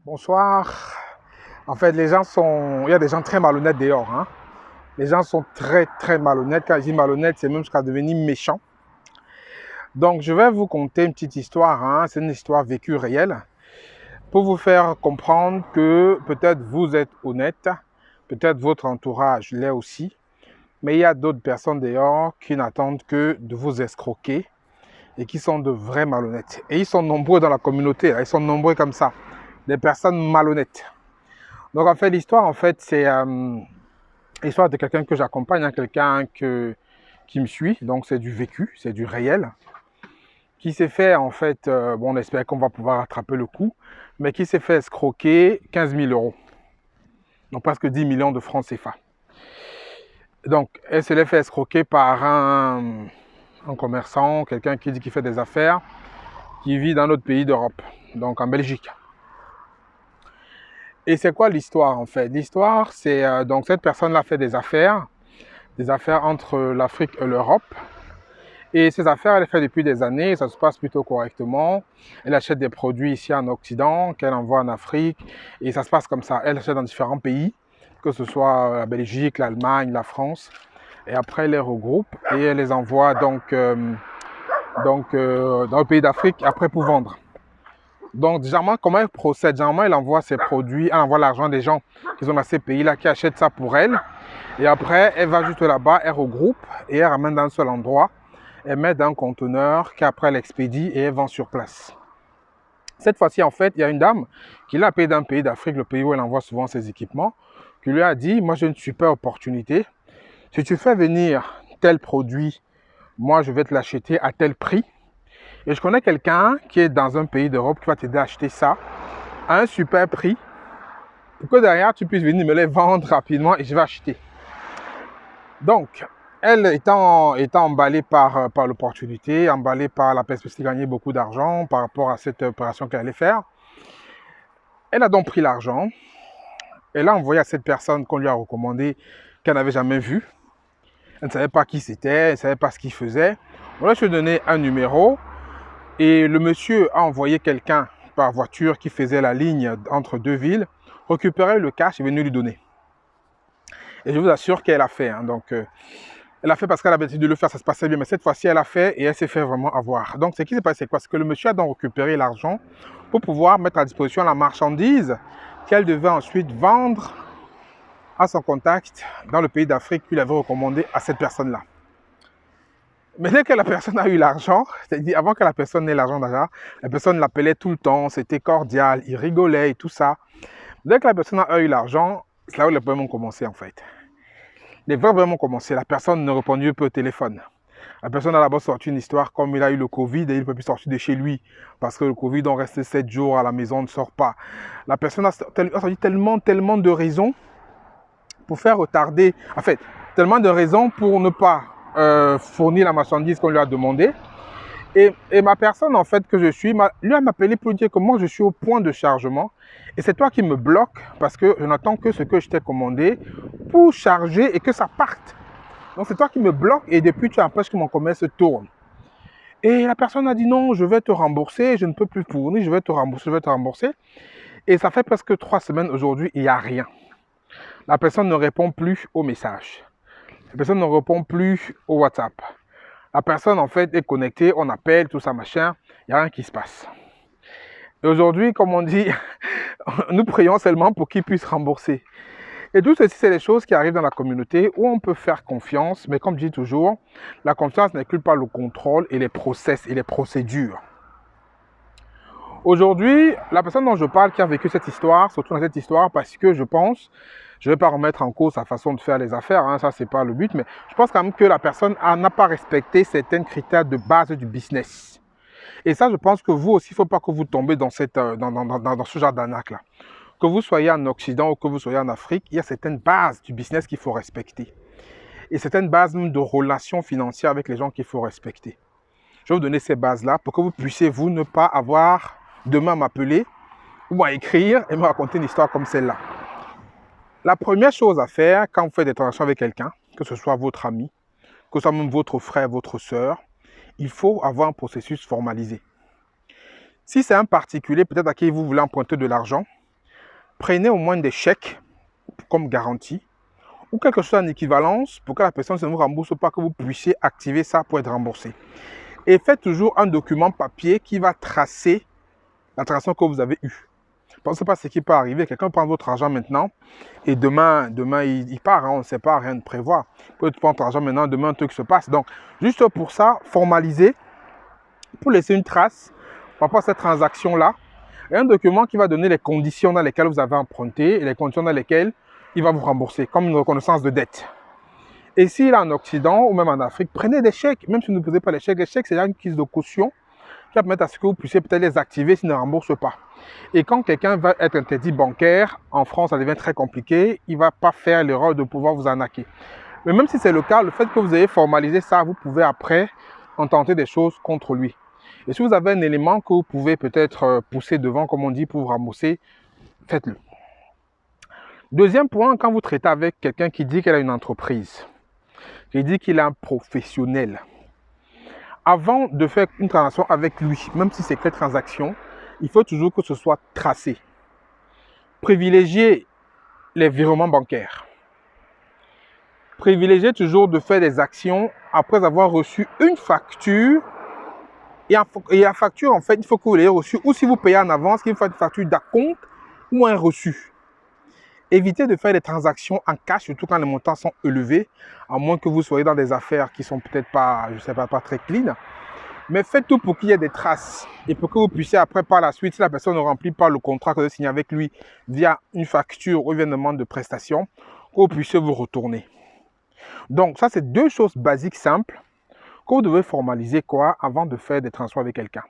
Bonsoir. En fait, il y a des gens très malhonnêtes dehors, hein. Les gens sont très malhonnêtes. Quand je dis malhonnête, c'est même jusqu'à devenir méchant. Donc, je vais vous conter une petite histoire, hein. C'est une histoire vécue réelle pour vous faire comprendre que peut-être vous êtes honnête, peut-être votre entourage l'est aussi, mais il y a d'autres personnes dehors qui n'attendent que de vous escroquer et qui sont de vrais malhonnêtes. Et ils sont nombreux dans la communauté, là. Ils sont nombreux comme ça, des personnes malhonnêtes. Donc en fait, l'histoire, c'est l'histoire de quelqu'un que j'accompagne, hein, qui me suit. Donc c'est du vécu, c'est du réel, qui s'est fait en fait, bon, on espère qu'on va pouvoir rattraper le coup, mais qui s'est fait escroquer 15 000 euros, donc presque 10 millions de francs CFA. Donc elle se l'est fait escroquer par un commerçant, quelqu'un qui dit qu'il fait des affaires, qui vit dans notre pays d'Europe, donc en Belgique. Et c'est quoi l'histoire en fait? L'histoire, c'est donc cette personne-là fait des affaires entre l'Afrique et l'Europe. Et ces affaires, elle les fait depuis des années, ça se passe plutôt correctement. Elle achète des produits ici en Occident, qu'elle envoie en Afrique, et ça se passe comme ça. Elle achète dans différents pays, que ce soit la Belgique, l'Allemagne, la France, et après elle les regroupe et elle les envoie dans le pays d'Afrique après pour vendre. Donc, généralement, comment elle procède? Généralement, elle envoie ses produits, elle envoie l'argent des gens qui sont dans ces pays-là, qui achètent ça pour elle. Et après, elle va juste là-bas, elle regroupe et elle ramène dans un seul endroit. Elle met dans un conteneur qu'après elle expédie et elle vend sur place. Cette fois-ci, en fait, il y a une dame qui l'a appelée d'un pays d'Afrique, le pays où elle envoie souvent ses équipements, qui lui a dit, moi j'ai une super opportunité. Si tu fais venir tel produit, moi je vais te l'acheter à tel prix. Et je connais quelqu'un qui est dans un pays d'Europe qui va t'aider à acheter ça à un super prix pour que derrière tu puisses venir me les vendre rapidement et je vais acheter. Donc, elle étant emballée par l'opportunité, emballée par la perspective de gagner beaucoup d'argent par rapport à cette opération qu'elle allait faire, elle a donc pris l'argent, elle a envoyé à cette personne qu'on lui a recommandé, qu'elle n'avait jamais vue. Elle ne savait pas qui c'était, elle ne savait pas ce qu'il faisait. On lui a donné un numéro et le monsieur a envoyé quelqu'un par voiture qui faisait la ligne entre deux villes, récupérer le cash et venir lui donner. Et je vous assure qu'elle a fait. Hein, donc, elle a fait parce qu'elle avait l'habitude de le faire, ça se passait bien. Mais cette fois-ci, elle a fait et elle s'est fait vraiment avoir. Donc, ce qui s'est passé, c'est quoi? C'est que le monsieur a donc récupéré l'argent pour pouvoir mettre à disposition la marchandise qu'elle devait ensuite vendre à son contact dans le pays d'Afrique qu'il avait recommandé à cette personne-là. Mais dès que la personne a eu l'argent, c'est-à-dire avant que la personne n'ait l'argent déjà, la personne l'appelait tout le temps, c'était cordial, il rigolait et tout ça. Dès que la personne a eu l'argent, c'est là où les problèmes ont commencé en fait. Les vrais problèmes ont commencé. La personne ne répondait plus au téléphone. La personne a d'abord sorti une histoire comme il a eu le Covid et il ne peut plus sortir de chez lui parce que le Covid, on reste 7 jours à la maison, on ne sort pas. La personne a sorti tellement de raisons pour faire retarder, en fait, tellement de raisons pour ne pas fournir la marchandise qu'on lui a demandé. Et ma personne, en fait, que je suis, lui a m'appelé pour dire que moi, je suis au point de chargement. Et c'est toi qui me bloques parce que je n'attends que ce que je t'ai commandé pour charger et que ça parte. Donc, c'est toi qui me bloques et depuis, tu empêches que mon commerce tourne. Et la personne a dit non, je vais te rembourser, je ne peux plus fournir, je vais te rembourser. Et ça fait presque 3 semaines aujourd'hui, il n'y a rien. La personne ne répond plus aux messages. La personne ne répond plus au WhatsApp. La personne, en fait, est connectée, on appelle, tout ça, machin, il n'y a rien qui se passe. Et aujourd'hui, comme on dit, nous prions seulement pour qu'il puisse rembourser. Et tout ceci, c'est des choses qui arrivent dans la communauté où on peut faire confiance, mais comme je dis toujours, la confiance n'inclut pas le contrôle et les process et les procédures. Aujourd'hui, la personne dont je parle qui a vécu cette histoire, surtout dans cette histoire, parce que je pense, je ne vais pas remettre en cause sa façon de faire les affaires, hein, ça c'est pas le but, mais je pense quand même que la personne n'a pas respecté certains critères de base du business. Et ça, je pense que vous aussi, il ne faut pas que vous tombez dans ce genre d'arnaque-là. Que vous soyez en Occident ou que vous soyez en Afrique, il y a certaines bases du business qu'il faut respecter. Et certaines bases même de relations financières avec les gens qu'il faut respecter. Je vais vous donner ces bases-là pour que vous puissiez, vous, ne pas avoir demain m'appeler ou à écrire et me raconter une histoire comme celle-là. La première chose à faire quand vous faites des transactions avec quelqu'un, que ce soit votre ami, que ce soit même votre frère, votre soeur, il faut avoir un processus formalisé. Si c'est un particulier, peut-être à qui vous voulez emprunter de l'argent, prenez au moins des chèques comme garantie ou quelque chose en équivalence pour que la personne ne vous rembourse pas, que vous puissiez activer ça pour être remboursé. Et faites toujours un document papier qui va tracer la transaction que vous avez eue. Pensez pas ce qui peut arriver. Quelqu'un prend votre argent maintenant et demain il part. Hein, on ne sait pas, rien ne prévoit. Vous pouvez prendre votre argent maintenant, demain un truc se passe. Donc, juste pour ça, formaliser, pour laisser une trace par rapport à cette transaction-là. Et un document qui va donner les conditions dans lesquelles vous avez emprunté et les conditions dans lesquelles il va vous rembourser, comme une reconnaissance de dette. Et s'il est en Occident ou même en Afrique, prenez des chèques. Même si vous ne posez pas les chèques, c'est une caisse de caution qui va permettre à ce que vous puissiez peut-être les activer s'ils ne remboursent pas. Et quand quelqu'un va être interdit bancaire, en France, ça devient très compliqué, il ne va pas faire l'erreur de pouvoir vous arnaquer. Mais même si c'est le cas, le fait que vous ayez formalisé ça, vous pouvez après en tenter des choses contre lui. Et si vous avez un élément que vous pouvez peut-être pousser devant, comme on dit, pour vous rembourser, faites-le. Deuxième point, quand vous traitez avec quelqu'un qui dit qu'il a une entreprise, qui dit qu'il est un professionnel, avant de faire une transaction avec lui, même si c'est que transaction, il faut toujours que ce soit tracé. Privilégiez les virements bancaires. Privilégiez toujours de faire des actions après avoir reçu une facture. Et la facture, en fait, il faut que vous l'ayez reçue. Ou si vous payez en avance, il faut une facture d'acompte ou un reçu. Évitez de faire des transactions en cash, surtout quand les montants sont élevés, à moins que vous soyez dans des affaires qui sont peut-être pas, je sais pas très clean. Mais faites tout pour qu'il y ait des traces et pour que vous puissiez après par la suite, si la personne ne remplit pas le contrat que vous avez signé avec lui via une facture ou une demande de prestation, que vous puissiez vous retourner. Donc ça, c'est deux choses basiques simples que vous devez formaliser avant de faire des transferts avec quelqu'un.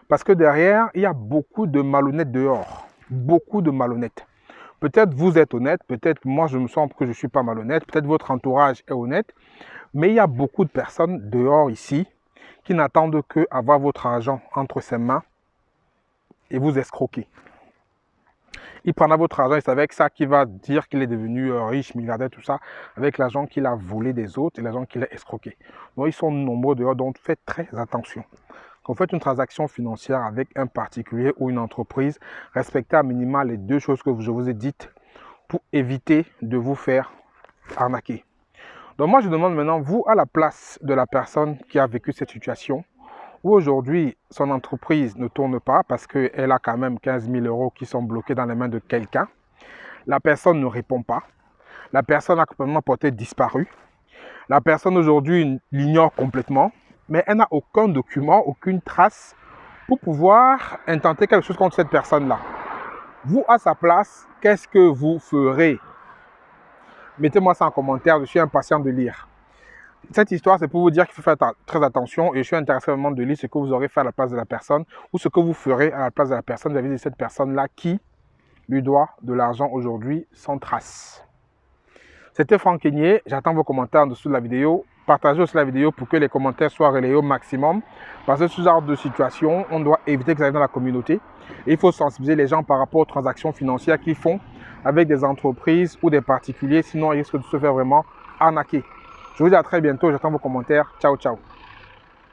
Parce que derrière, il y a beaucoup de malhonnêtes dehors. Beaucoup de malhonnêtes. Peut-être vous êtes honnête, peut-être moi je me sens que je ne suis pas malhonnête, peut-être votre entourage est honnête, mais il y a beaucoup de personnes dehors ici qui n'attendent que avoir votre argent entre ses mains et vous escroquer. Il prendra votre argent et c'est avec ça qu'il va dire qu'il est devenu riche, milliardaire, tout ça, avec l'argent qu'il a volé des autres et l'argent qu'il a escroqué. Donc ils sont nombreux dehors, donc faites très attention. Quand vous faites une transaction financière avec un particulier ou une entreprise, respectez à minima les deux choses que je vous ai dites pour éviter de vous faire arnaquer. Donc moi je demande maintenant, vous à la place de la personne qui a vécu cette situation, où aujourd'hui son entreprise ne tourne pas parce qu'elle a quand même 15 000 € qui sont bloqués dans les mains de quelqu'un, la personne ne répond pas, la personne a complètement porté disparu, la personne aujourd'hui l'ignore complètement, mais elle n'a aucun document, aucune trace pour pouvoir intenter quelque chose contre cette personne-là. Vous, à sa place, qu'est-ce que vous ferez? Mettez-moi ça en commentaire, je suis impatient de lire. Cette histoire, c'est pour vous dire qu'il faut faire très attention et je suis intéressé vraiment de lire ce que vous aurez fait à la place de la personne ou ce que vous ferez à la place de la personne vis-à-vis de cette personne-là qui lui doit de l'argent aujourd'hui sans trace. C'était Franck Kenyé, j'attends vos commentaires en dessous de la vidéo. Partagez aussi la vidéo pour que les commentaires soient relayés au maximum. Parce que ce genre de situation, on doit éviter que ça arrive dans la communauté. Et il faut sensibiliser les gens par rapport aux transactions financières qu'ils font avec des entreprises ou des particuliers. Sinon, ils risquent de se faire vraiment arnaquer. Je vous dis à très bientôt. J'attends vos commentaires. Ciao, ciao.